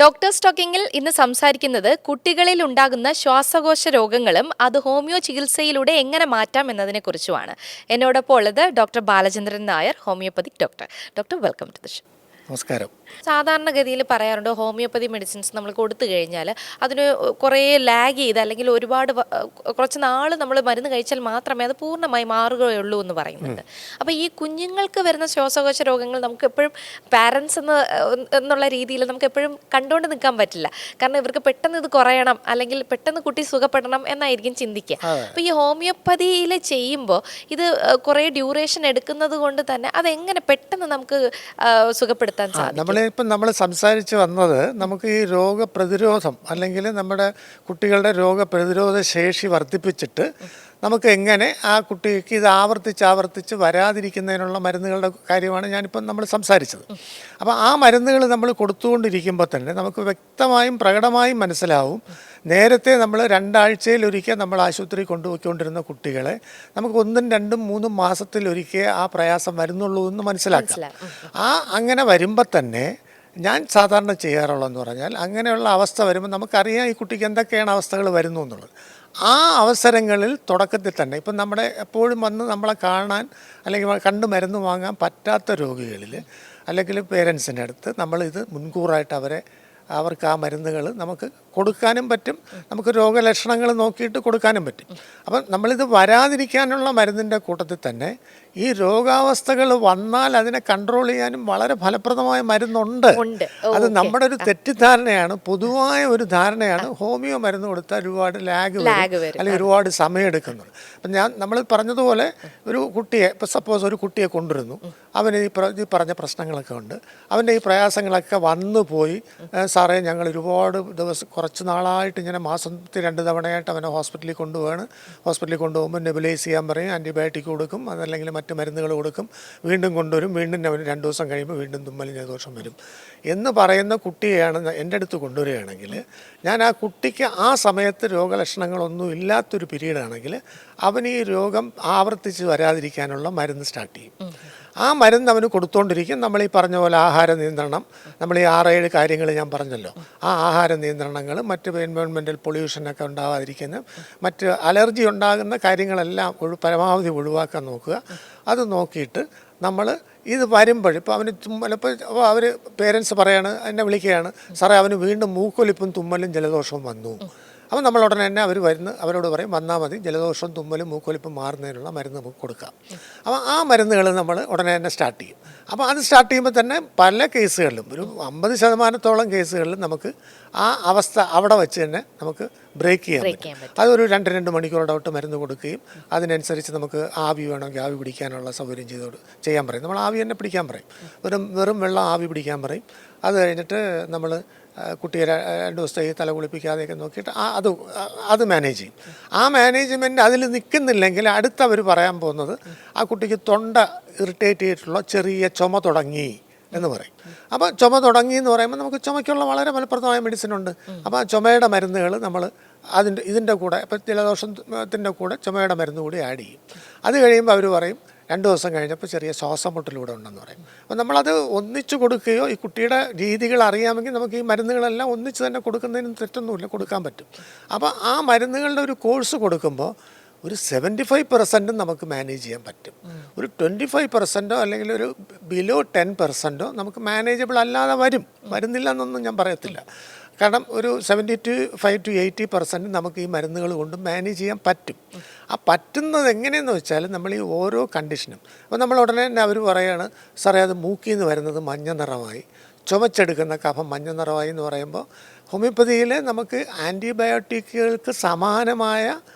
Doctors ടോക്കിങ്ങിൽ ഇന്ന് സംസാരിക്കുന്നത് കുട്ടികളിൽ ഉണ്ടാകുന്ന ശ്വാസകോശ രോഗങ്ങളും അത് ഹോമിയോ ചികിത്സയിലൂടെ എങ്ങനെ മാറ്റാം എന്നതിനെക്കുറിച്ചുമാണ്. എന്നോടൊപ്പം ഉള്ളത് doctor Balachandran Nair, homoeopathic doctor. Doctor, welcome to the show. നമസ്കാരം. സാധാരണഗതിയിൽ പറയാറുണ്ട്, ഹോമിയോപ്പതി മെഡിസിൻസ് നമ്മൾ കൊടുത്തു കഴിഞ്ഞാൽ അതിന് കുറേ ലാഗ് ചെയ്ത് അല്ലെങ്കിൽ കുറച്ച് നാൾ നമ്മൾ മരുന്ന് കഴിച്ചാൽ മാത്രമേ അത് പൂർണ്ണമായി മാറുകയുള്ളൂ എന്ന് പറയുന്നുണ്ട്. അപ്പോൾ ഈ കുഞ്ഞുങ്ങൾക്ക് വരുന്ന ശ്വാസകോശ രോഗങ്ങൾ നമുക്ക് എപ്പോഴും പാരൻസ് എന്നുള്ള രീതിയിൽ നമുക്ക് എപ്പോഴും കണ്ടുകൊണ്ട് നിൽക്കാൻ പറ്റില്ല. കാരണം ഇവർക്ക് പെട്ടെന്ന് ഇത് കുറയണം അല്ലെങ്കിൽ പെട്ടെന്ന് കുട്ടി സുഖപ്പെടണം എന്നായിരിക്കും ചിന്തിക്കുക. അപ്പോൾ ഈ ഹോമിയോപ്പതിയിൽ ചെയ്യുമ്പോൾ ഇത് കുറേ ഡ്യൂറേഷൻ എടുക്കുന്നത് കൊണ്ട് തന്നെ അതെങ്ങനെ പെട്ടെന്ന് നമുക്ക് സുഖപ്പെടുത്താൻ സാധിക്കും? നമ്മൾ സംസാരിച്ച് വന്നത് നമുക്ക് ഈ രോഗപ്രതിരോധം അല്ലെങ്കിൽ നമ്മുടെ കുട്ടികളുടെ രോഗപ്രതിരോധ ശേഷി വർദ്ധിപ്പിച്ചിട്ട് നമുക്ക് എങ്ങനെ ആ കുട്ടിക്ക് ഇത് ആവർത്തിച്ച് വരാതിരിക്കുന്നതിനുള്ള മരുന്നുകളുടെ കാര്യമാണ് ഞാനിപ്പം നമ്മൾ സംസാരിച്ചത്. അപ്പോൾ ആ മരുന്നുകൾ നമ്മൾ കൊടുത്തുകൊണ്ടിരിക്കുമ്പോൾ തന്നെ നമുക്ക് വ്യക്തമായും പ്രകടമായും മനസ്സിലാവും, നേരത്തെ നമ്മൾ 2 ആഴ്ചയിലൊരിക്കൽ നമ്മൾ ആശുപത്രി കൊണ്ടുപോയിക്കൊണ്ടിരുന്ന കുട്ടികളെ നമുക്ക് 1, 2, 3 മാസത്തിലൊരിക്കൽ ആ പ്രയാസം വരുന്നുള്ളൂ എന്ന് മനസ്സിലാക്കാം. അങ്ങനെ വരുമ്പോൾ തന്നെ ഞാൻ സാധാരണ ചെയ്യാറുള്ളതെന്ന് പറഞ്ഞാൽ, അങ്ങനെയുള്ള അവസ്ഥ വരുമ്പോൾ നമുക്കറിയാം ഈ കുട്ടിക്ക് എന്തൊക്കെയാണ് അവസ്ഥകൾ വരുന്നു എന്നുള്ളത്. ആ അവസരങ്ങളിൽ തുടക്കത്തിൽ തന്നെ ഇപ്പം നമ്മുടെ എപ്പോഴും വന്ന് നമ്മളെ കാണാൻ അല്ലെങ്കിൽ കണ്ട് മരുന്ന് വാങ്ങാൻ പറ്റാത്ത രോഗികളിൽ അല്ലെങ്കിൽ പേരൻസിൻ്റെ അടുത്ത് നമ്മളിത് മുൻകൂറായിട്ട് അവർക്ക് ആ മരുന്നുകൾ നമുക്ക് കൊടുക്കാനും പറ്റും, നമുക്ക് രോഗലക്ഷണങ്ങൾ നോക്കിയിട്ട് കൊടുക്കാനും പറ്റും. അപ്പം നമ്മളിത് വരാതിരിക്കാനുള്ള മരുന്നിൻ്റെ കൂട്ടത്തിൽ തന്നെ ഈ രോഗാവസ്ഥകൾ വന്നാൽ അതിനെ കൺട്രോൾ ചെയ്യാനും വളരെ ഫലപ്രദമായ മരുന്നുണ്ട്. അത് നമ്മുടെ ഒരു തെറ്റിദ്ധാരണയാണ്, പൊതുവായ ഒരു ധാരണയാണ്. ഹോമിയോ മരുന്ന് കൊടുത്താൽ ഒരുപാട് ലാഗ് വരും അല്ലെങ്കിൽ ഒരുപാട് സമയം എടുക്കുന്നത്. അപ്പം നമ്മൾ പറഞ്ഞതുപോലെ ഒരു കുട്ടിയെ, ഇപ്പോൾ സപ്പോസ് ഒരു കുട്ടിയെ കൊണ്ടുവരുന്നു, അവന് ഈ പറഞ്ഞ പ്രശ്നങ്ങളൊക്കെ ഉണ്ട്, അവൻ്റെ ഈ പ്രയാസങ്ങളൊക്കെ വന്നു പോയി, സാറേ ഞങ്ങൾ ഒരുപാട് ദിവസം കുറച്ച് നാളായിട്ട് ഇങ്ങനെ മാസത്തിൽ 2 തവണയായിട്ട് അവനെ ഹോസ്പിറ്റലിൽ ഹോസ്പിറ്റലിൽ കൊണ്ടുപോകുമ്പോൾ നെബുലൈസ് ചെയ്യാൻ പറയും, ആൻറ്റിബയോട്ടിക് കൊടുക്കും, അതല്ലെങ്കിൽ മറ്റ് മരുന്നുകൾ കൊടുക്കും, വീണ്ടും കൊണ്ടുവരും, വീണ്ടും അവന് 2 ദിവസം കഴിയുമ്പോൾ വീണ്ടും തുമ്മലും ജലദോഷം വരും എന്ന് പറയുന്ന കുട്ടിയെയാണ് എൻ്റെ അടുത്ത് കൊണ്ടുവരികയാണെങ്കിൽ, ഞാൻ ആ കുട്ടിക്ക് ആ സമയത്ത് രോഗലക്ഷണങ്ങളൊന്നും ഇല്ലാത്തൊരു പീരീഡാണെങ്കിൽ അവന് ഈ രോഗം ആവർത്തിച്ച് വരാതിരിക്കാനുള്ള മരുന്ന് സ്റ്റാർട്ട് ചെയ്യും. ആ മരുന്ന് അവന് കൊടുത്തുകൊണ്ടിരിക്കും. നമ്മൾ ഈ പറഞ്ഞ പോലെ ആഹാര നിയന്ത്രണം, നമ്മൾ ഈ 6-7 കാര്യങ്ങൾ ഞാൻ പറഞ്ഞല്ലോ, ആ ആഹാര നിയന്ത്രണങ്ങൾ, മറ്റ് എൻവയോൺമെൻറ്റൽ പൊല്യൂഷനൊക്കെ ഉണ്ടാകാതിരിക്കുന്ന, മറ്റ് അലർജി ഉണ്ടാകുന്ന കാര്യങ്ങളെല്ലാം പരമാവധി ഒഴിവാക്കാൻ നോക്കുക. അത് നോക്കിയിട്ട് നമ്മൾ ഇത് വരുമ്പോൾ, ഇപ്പോൾ അവന് ചിലപ്പോൾ അവർ പേരൻസ് പറയാണ്, എന്നെ വിളിക്കുകയാണ്, സാറേ അവന് വീണ്ടും മൂക്കൊലിപ്പും തുമ്മലും ജലദോഷവും വന്നു. അപ്പോൾ നമ്മൾ ഉടനെ തന്നെ അവരോട് പറയും, വന്നാൽ മതി, ജലദോഷം തുമ്മലും മൂക്കൊലിപ്പും മാറുന്നതിനുള്ള മരുന്ന് നമുക്ക് കൊടുക്കാം. അപ്പോൾ ആ മരുന്നുകൾ നമ്മൾ ഉടനെ തന്നെ സ്റ്റാർട്ട് ചെയ്യും. അപ്പോൾ അത് സ്റ്റാർട്ട് ചെയ്യുമ്പോൾ തന്നെ പല കേസുകളിലും, ഒരു 50% കേസുകളിലും നമുക്ക് ആ അവസ്ഥ അവിടെ വെച്ച് തന്നെ നമുക്ക് ബ്രേക്ക് ചെയ്യാൻ പറ്റും. അതൊരു 2 മണിക്കൂറോടോട്ട് മരുന്ന് കൊടുക്കുകയും അതിനനുസരിച്ച് നമുക്ക് ആവി വേണമെങ്കിൽ ആവി പിടിക്കാനുള്ള സൗകര്യം ചെയ്യാൻ പറയും. നമ്മൾ ആവി തന്നെ പിടിക്കാൻ പറയും, വെറും വെള്ളം ആവി പിടിക്കാൻ പറയും. അത് കഴിഞ്ഞിട്ട് നമ്മൾ കുട്ടിയെ 2 ദിവസത്തേക്ക് തല കുളിപ്പിക്കാതെയൊക്കെ നോക്കിയിട്ട് അത് മാനേജ് ചെയ്യും. ആ മാനേജ്മെൻറ്റ് അതിൽ നിൽക്കുന്നില്ലെങ്കിൽ അടുത്തവർ പറയാൻ പോകുന്നത്, ആ കുട്ടിക്ക് തൊണ്ട ഇറിറ്റേറ്റ് ചെയ്തിട്ടുള്ള ചെറിയ ചുമ തുടങ്ങി എന്ന് പറയും. അപ്പോൾ ചുമ തുടങ്ങി എന്ന് പറയുമ്പോൾ നമുക്ക് ചുമയ്ക്കുള്ള വളരെ ഫലപ്രദമായ മെഡിസിൻ ഉണ്ട്. അപ്പോൾ ആ ചുമയുടെ മരുന്നുകൾ നമ്മൾ ഇതിൻ്റെ കൂടെ, ഇപ്പോൾ ജലദോഷത്തിൻ്റെ കൂടെ ചുമയുടെ മരുന്ന് കൂടി ആഡ് ചെയ്യും. അത് കഴിയുമ്പോൾ അവർ പറയും 2 ദിവസം കഴിഞ്ഞപ്പോൾ ചെറിയ ശ്വാസം മുട്ടലൂടെ ഉണ്ടെന്ന് പറയും. അപ്പോൾ നമ്മളത് ഒന്നിച്ച് കൊടുക്കുകയോ, ഈ കുട്ടിയുടെ രീതികൾ അറിയാമെങ്കിൽ നമുക്ക് ഈ മരുന്നുകളെല്ലാം ഒന്നിച്ച് തന്നെ കൊടുക്കുന്നതിനും തെറ്റൊന്നുമില്ല, കൊടുക്കാൻ പറ്റും. അപ്പോൾ ആ മരുന്നുകളുടെ ഒരു കോഴ്സ് കൊടുക്കുമ്പോൾ ഒരു 75% നമുക്ക് മാനേജ് ചെയ്യാൻ പറ്റും. ഒരു 25% അല്ലെങ്കിൽ ഒരു ബിലോ 10% നമുക്ക് മാനേജബിൾ അല്ലാതെ വരുന്നില്ല എന്നൊന്നും ഞാൻ പറയത്തില്ല. കാരണം ഒരു 75 to 80% നമുക്ക് ഈ മരുന്നുകൾ കൊണ്ട് മാനേജ് ചെയ്യാൻ പറ്റും. ആ പറ്റുന്നത് എങ്ങനെയെന്ന് വെച്ചാൽ, നമ്മൾ ഈ ഓരോ കണ്ടീഷനും, അപ്പോൾ നമ്മൾ ഉടനെ തന്നെ അവർ പറയുകയാണ്, സാറേ അത് മൂക്കിൽ നിന്ന് വരുന്നത് മഞ്ഞ നിറമായി, ചുമച്ചെടുക്കുന്ന കഫം മഞ്ഞ നിറമായി എന്ന് പറയുമ്പോൾ, ഹോമിയോപ്പതിയിൽ നമുക്ക് ആൻറ്റിബയോട്ടിക്കുകൾക്ക് സമാനമായ,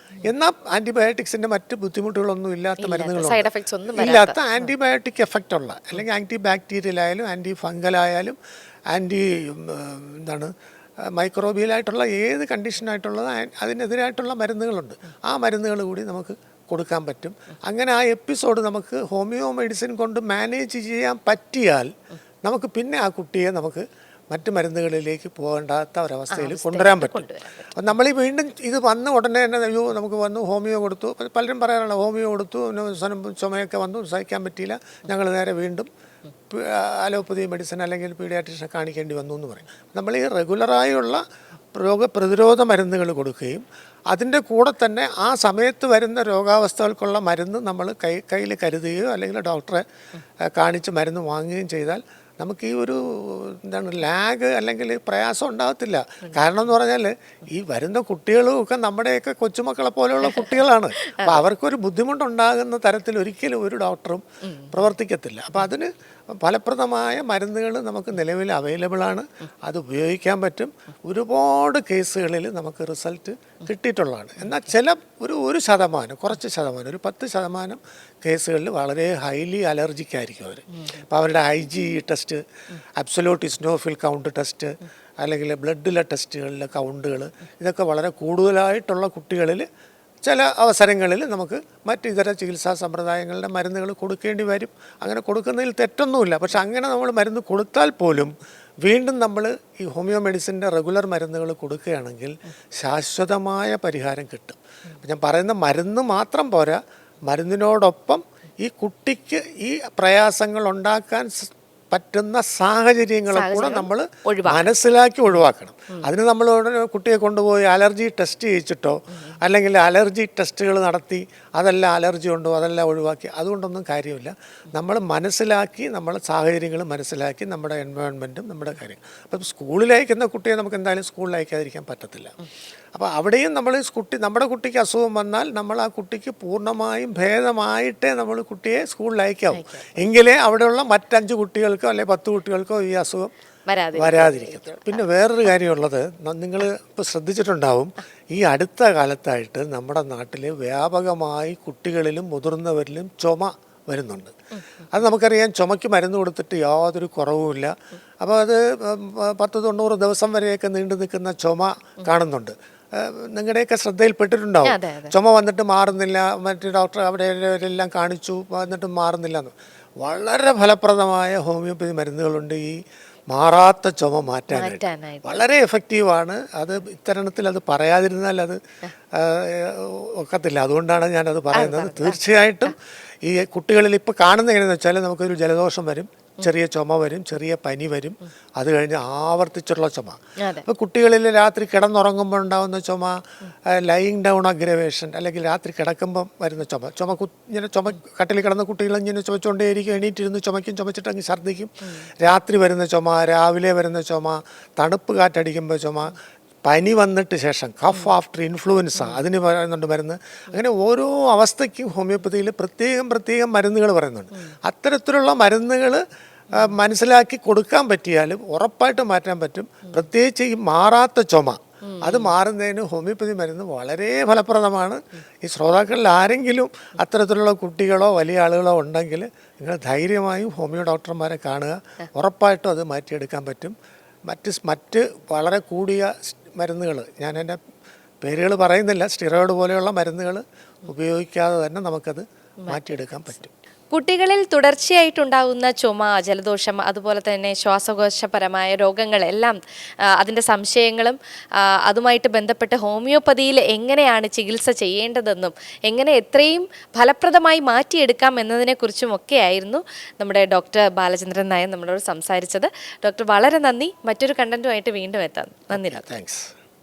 എന്നാൽ ആൻറ്റിബയോട്ടിക്സിൻ്റെ മറ്റ് ബുദ്ധിമുട്ടുകളൊന്നും ഇല്ലാത്ത മരുന്നുകളുണ്ട്, ഇല്ലാത്ത ആൻറ്റിബയോട്ടിക് എഫക്റ്റ് ഉള്ള, അല്ലെങ്കിൽ ആൻറ്റി ബാക്ടീരിയൽ ആയാലും ആൻറ്റി ഫംഗൽ ആയാലും മൈക്രോബിയലായിട്ടുള്ള ഏത് കണ്ടീഷനായിട്ടുള്ളത് അതിനെതിരായിട്ടുള്ള മരുന്നുകളുണ്ട്. ആ മരുന്നുകൾ കൂടി നമുക്ക് കൊടുക്കാൻ പറ്റും. അങ്ങനെ ആ എപ്പിസോഡ് നമുക്ക് ഹോമിയോ മെഡിസിൻ കൊണ്ട് മാനേജ് ചെയ്യാൻ പറ്റിയാൽ നമുക്ക് പിന്നെ ആ കുട്ടിയെ നമുക്ക് മറ്റ് മരുന്നുകളിലേക്ക് പോകേണ്ടാത്ത ഒരവസ്ഥയിൽ കൊണ്ടുവരാൻ പറ്റും. അപ്പം നമ്മൾ ഈ വീണ്ടും ഇത് വന്ന് ഉടനെ തന്നെ നമുക്ക് വന്നു ഹോമിയോ കൊടുത്തു, പലരും പറയാറുണ്ട് ഹോമിയോ കൊടുത്തു, ചുമയൊക്കെ വന്നു, സഹിക്കാൻ പറ്റിയില്ല, ഞങ്ങൾ നേരെ വീണ്ടും അലോപ്പതി മെഡിസിൻ അല്ലെങ്കിൽ പീഡിയാട്രീഷനെ കാണിക്കേണ്ടി വന്നു എന്ന് പറയും. നമ്മൾ ഈ റെഗുലറായുള്ള രോഗപ്രതിരോധ മരുന്നുകൾ കൊടുക്കുകയും അതിൻ്റെ കൂടെ തന്നെ ആ സമയത്ത് വരുന്ന രോഗാവസ്ഥകൾക്കുള്ള മരുന്ന് നമ്മൾ കയ്യിൽ കരുതുകയോ അല്ലെങ്കിൽ ഡോക്ടറെ കാണിച്ച് മരുന്ന് വാങ്ങുകയും ചെയ്താൽ നമുക്ക് ഈ ഒരു ലാഗ് അല്ലെങ്കിൽ പ്രയാസം ഉണ്ടാകത്തില്ല. കാരണം എന്ന് പറഞ്ഞാൽ ഈ വരുന്ന കുട്ടികളും ഒക്കെ നമ്മുടെയൊക്കെ കൊച്ചുമക്കളെ പോലെയുള്ള കുട്ടികളാണ്. അപ്പോൾ അവർക്കൊരു ബുദ്ധിമുട്ടുണ്ടാകുന്ന തരത്തിൽ ഒരിക്കലും ഒരു ഡോക്ടറും പ്രവർത്തിക്കത്തില്ല. അപ്പോൾ അതിന് ഫലപ്രദമായ മരുന്നുകൾ നമുക്ക് നിലവിൽ അവൈലബിളാണ്. അത് ഉപയോഗിക്കാൻ പറ്റും. ഒരുപാട് കേസുകളിൽ നമുക്ക് റിസൾട്ട് കിട്ടിയിട്ടുള്ളതാണ്. എന്നാൽ ഒരു ശതമാനം, കുറച്ച് ശതമാനം, ഒരു 10% കേസുകളിൽ വളരെ ഹൈലി അലർജിക്കായിരിക്കും അവർ. അപ്പോൾ അവരുടെ IgE test, absolute eosinophil count test, അല്ലെങ്കിൽ ബ്ലഡിലെ ടെസ്റ്റുകളിലെ കൗണ്ടുകൾ, ഇതൊക്കെ വളരെ കൂടുതലായിട്ടുള്ള കുട്ടികളിൽ ചില അവസരങ്ങളിൽ നമുക്ക് ഇതര ചികിത്സാ സമ്പ്രദായങ്ങളുടെ മരുന്നുകൾ കൊടുക്കേണ്ടി വരും. അങ്ങനെ കൊടുക്കുന്നതിൽ തെറ്റൊന്നുമില്ല. പക്ഷെ അങ്ങനെ നമ്മൾ മരുന്ന് കൊടുത്താൽ പോലും വീണ്ടും നമ്മൾ ഈ ഹോമിയോ മെഡിസിൻ്റെ റെഗുലർ മരുന്നുകൾ കൊടുക്കുകയാണെങ്കിൽ ശാശ്വതമായ പരിഹാരം കിട്ടും. ഞാൻ പറയുന്ന മരുന്ന് മാത്രം പോരാ, മരുന്നിനോടൊപ്പം ഈ കുട്ടിക്ക് ഈ പ്രയാസങ്ങൾ ഉണ്ടാക്കാൻ പറ്റുന്ന സാഹചര്യങ്ങളെ കൂടെ നമ്മൾ മനസ്സിലാക്കി ഒഴിവാക്കണം. അതിന് നമ്മൾ കുട്ടിയെ കൊണ്ടുപോയി അലർജി ടെസ്റ്റ് ചെയ്യിച്ചിട്ടോ അല്ലെങ്കിൽ അലർജി ടെസ്റ്റുകൾ നടത്തി അതെല്ലാം അലർജി ഉണ്ടോ അതെല്ലാം ഒഴിവാക്കി അതുകൊണ്ടൊന്നും കാര്യമില്ല. നമ്മൾ മനസ്സിലാക്കി, നമ്മൾ സാഹചര്യങ്ങൾ മനസ്സിലാക്കി, നമ്മുടെ എൻവയോൺമെൻറ്റും നമ്മുടെ കാര്യം. അപ്പം സ്കൂളിൽ അയക്കുന്ന കുട്ടിയെ നമുക്ക് എന്തായാലും സ്കൂളിൽ അയക്കാതിരിക്കാൻ പറ്റത്തില്ല. അപ്പോൾ അവിടെയും നമ്മുടെ കുട്ടിക്ക് അസുഖം വന്നാൽ നമ്മൾ ആ കുട്ടിക്ക് പൂർണ്ണമായും ഭേദമായിട്ടേ നമ്മൾ കുട്ടിയെ സ്കൂളിൽ അയക്കാവൂ. എങ്കിലേ അവിടെയുള്ള മറ്റ് 5 കുട്ടികൾക്കോ അല്ലെങ്കിൽ 10 കുട്ടികൾക്കോ ഈ അസുഖം വരാതിരിക്കും. പിന്നെ വേറൊരു കാര്യമുള്ളത്, നിങ്ങൾ ഇപ്പോൾ ശ്രദ്ധിച്ചിട്ടുണ്ടാവും, ഈ അടുത്ത കാലത്തായിട്ട് നമ്മുടെ നാട്ടിൽ വ്യാപകമായി കുട്ടികളിലും മുതിർന്നവരിലും ചുമ വരുന്നുണ്ട്. അത് നമുക്കറിയാം, ചുമയ്ക്ക് മരുന്ന് കൊടുത്തിട്ട് യാതൊരു കുറവുമില്ല. അപ്പോൾ അത് 10-90 ദിവസം വരെയൊക്കെ നീണ്ടു നിൽക്കുന്ന ചുമ കാണുന്നുണ്ട്. നിങ്ങളുടെയൊക്കെ ശ്രദ്ധയിൽപ്പെട്ടിട്ടുണ്ടാവും. ചുമ വന്നിട്ട് മാറുന്നില്ല, മറ്റു ഡോക്ടർ അവിടെ എല്ലാം കാണിച്ചു വന്നിട്ട് മാറുന്നില്ല എന്ന്. വളരെ ഫലപ്രദമായ ഹോമിയോപ്പതി മരുന്നുകളുണ്ട് ഈ മാറാത്ത ചുമ മാറ്റാനായിട്ട്. വളരെ എഫക്റ്റീവാണ്. അത് ഇത്തരണത്തിൽ അത് പറയാതിരുന്നാൽ അത് ഒക്കത്തില്ല. അതുകൊണ്ടാണ് ഞാനത് പറയുന്നത്. തീർച്ചയായിട്ടും ഈ കുട്ടികളിൽ ഇപ്പോൾ കാണുന്ന എങ്ങനെയാണെന്ന് വെച്ചാൽ നമുക്കൊരു ജലദോഷം വരും, ചെറിയ ചുമ വരും, ചെറിയ പനി വരും, അത് കഴിഞ്ഞ് ആവർത്തിച്ചുള്ള ചുമ. അപ്പോൾ കുട്ടികളിൽ രാത്രി കിടന്നുറങ്ങുമ്പോൾ ഉണ്ടാകുന്ന ചുമ, ലൈയിങ് ഡൗൺ അഗ്രവേഷൻ, അല്ലെങ്കിൽ രാത്രി കിടക്കുമ്പം വരുന്ന ഇങ്ങനെ കട്ടിൽ കിടന്ന കുട്ടികൾ ഇങ്ങനെ ചുമച്ചുകൊണ്ടേയിരിക്കും, എണീറ്റിരുന്ന് ചുമച്ചിട്ട് അങ്ങ് ഛർദ്ദിക്കും. രാത്രി വരുന്ന ചുമ, രാവിലെ വരുന്ന ചുമ, തണുപ്പ് കാറ്റടിക്കുമ്പോൾ ചുമ, പനി വന്നിട്ട് ശേഷം കഫ് ആഫ്റ്റർ ഇൻഫ്ലുവൻസ, അതിന് പറയുന്നുണ്ട് മരുന്ന്. അങ്ങനെ ഓരോ അവസ്ഥയ്ക്കും ഹോമിയോപ്പതിയിൽ പ്രത്യേകം മരുന്നുകൾ പറയുന്നുണ്ട്. അത്തരത്തിലുള്ള മരുന്നുകൾ മനസ്സിലാക്കി കൊടുക്കാൻ പറ്റിയാലും ഉറപ്പായിട്ട് മാറ്റാൻ പറ്റും. പ്രത്യേകിച്ച് ഈ മാറാത്ത ചുമ, അത് മാറുന്നതിന് ഹോമിയോപ്പതി മരുന്ന് വളരെ ഫലപ്രദമാണ്. ഈ ശ്രോതാക്കളിൽ ആരെങ്കിലും അത്തരത്തിലുള്ള കുട്ടികളോ വലിയ ആളുകളോ ഉണ്ടെങ്കിൽ നിങ്ങൾ ധൈര്യമായും ഹോമിയോ ഡോക്ടർമാരെ കാണുക. ഉറപ്പായിട്ടും അത് മാറ്റിയെടുക്കാൻ പറ്റും. മറ്റ് വളരെ കൂടിയ മരുന്നുകൾ, ഞാൻ എൻ്റെ പേരുകൾ പറയുന്നില്ല, സ്റ്റിറോയിഡ് പോലെയുള്ള മരുന്നുകൾ ഉപയോഗിക്കാതെ തന്നെ നമുക്കത് മാറ്റിയെടുക്കാൻ പറ്റും. കുട്ടികളിൽ തുടർച്ചയായിട്ടുണ്ടാകുന്ന ചുമ, ജലദോഷം, അതുപോലെ തന്നെ ശ്വാസകോശപരമായ രോഗങ്ങളെല്ലാം അതിൻ്റെ സംശയങ്ങളും അതുമായിട്ട് ബന്ധപ്പെട്ട് ഹോമിയോപ്പതിയിൽ എങ്ങനെയാണ് ചികിത്സ ചെയ്യേണ്ടതെന്നും എങ്ങനെ എത്രയും ഫലപ്രദമായി മാറ്റിയെടുക്കാം എന്നതിനെക്കുറിച്ചും ഒക്കെയായിരുന്നു നമ്മുടെ ഡോക്ടർ ബാലചന്ദ്രൻ നായർ നമ്മളോട് സംസാരിച്ചത്. ഡോക്ടർ വളരെ നന്ദി. മറ്റൊരു കണ്ടന്റുമായിട്ട് വീണ്ടും എത്താം. നന്ദി. താങ്ക്സ്.